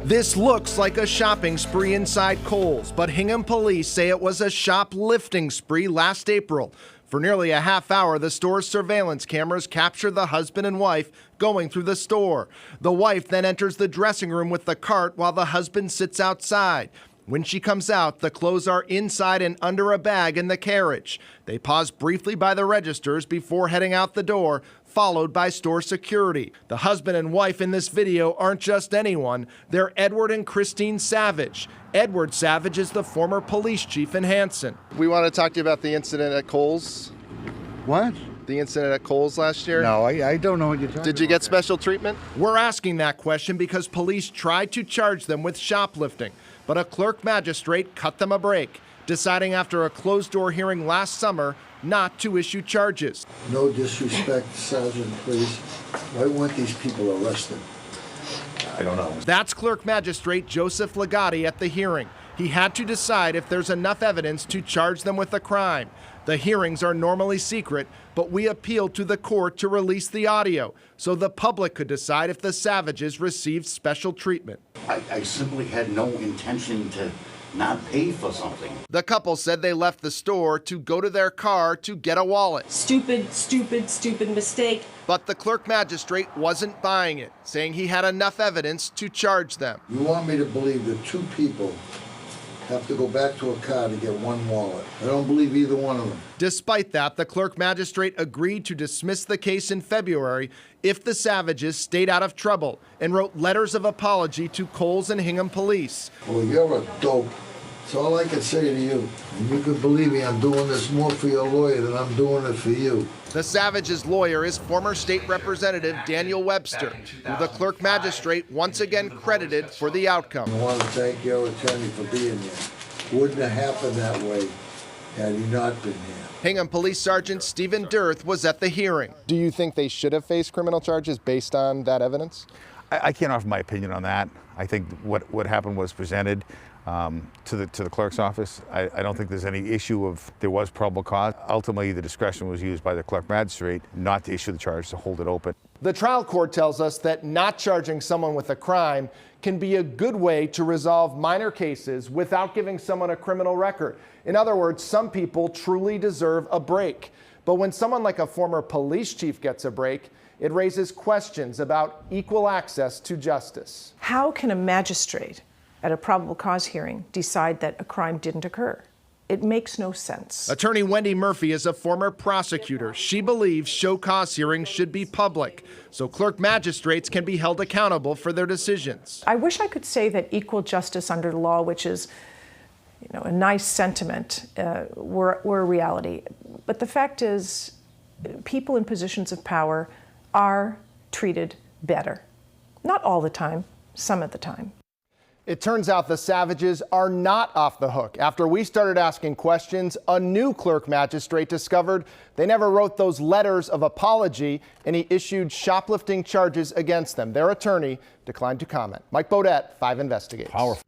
This looks like a shopping spree inside Kohl's, but Hingham police say it was a shoplifting spree last April. For nearly a half hour, the store's surveillance cameras captured the husband and wife going through the store. The wife then enters the dressing room with the cart while the husband sits outside. When she comes out, the clothes are inside and under a bag in the carriage. They pause briefly by the registers before heading out the door, followed by store security. The husband and wife in this video aren't just anyone. They're Edward and Christine Savage. Edward Savage is the former police chief in Hanson. We want to talk to you about the incident at Kohl's. What? The incident at Kohl's last year? No, I don't know what you're talking about. Did you get special treatment? We're asking that question because police tried to charge them with shoplifting, but a clerk magistrate cut them a break, deciding after a closed-door hearing last summer not to issue charges. No disrespect, Sergeant, please. Why weren't these people arrested? I don't know. That's clerk magistrate Joseph Ligotti at the hearing. He had to decide if there's enough evidence to charge them with a crime. The hearings are normally secret, but we appealed to the court to release the audio so the public could decide if the Savages received special treatment. I simply had no intention to not pay for something. The couple said they left the store to go to their car to get a wallet. Stupid mistake. But the clerk magistrate wasn't buying it, saying he had enough evidence to charge them. You want me to believe that two people have to go back to a car to get one wallet? I don't believe either one of them. Despite that, the clerk magistrate agreed to dismiss the case in February if the Savages stayed out of trouble and wrote letters of apology to Kohl's and Hingham police. Well, you're a dope. That's all I can say to you. And you can believe me, I'm doing this more for your lawyer than I'm doing it for you. The Savages' lawyer is former state representative Daniel Webster, who the clerk magistrate once again credited for the outcome. I want to thank your attorney for being here. Wouldn't have happened that way had he not been here. Hingham Police Sergeant Stephen Dirth was at the hearing. Do you think they should have faced criminal charges based on that evidence? I can't offer my opinion on that. I think what happened was presented to the clerk's office. I don't think there's any issue of there was probable cause. Ultimately, the discretion was used by the clerk magistrate not to issue the charge, to hold it open. The trial court tells us that not charging someone with a crime can be a good way to resolve minor cases without giving someone a criminal record. In other words, some people truly deserve a break. But when someone like a former police chief gets a break, it raises questions about equal access to justice. How can a magistrate at a probable cause hearing decide that a crime didn't occur? It makes no sense. Attorney Wendy Murphy is a former prosecutor. She believes show cause hearings should be public, so clerk magistrates can be held accountable for their decisions. I wish I could say that equal justice under the law, which is a nice sentiment, were a reality. But the fact is, people in positions of power are treated better. Not all the time, some of the time. It turns out the Savages are not off the hook. After we started asking questions, a new clerk magistrate discovered they never wrote those letters of apology, and he issued shoplifting charges against them. Their attorney declined to comment. Mike Bodette, 5 Investigates. Powerful.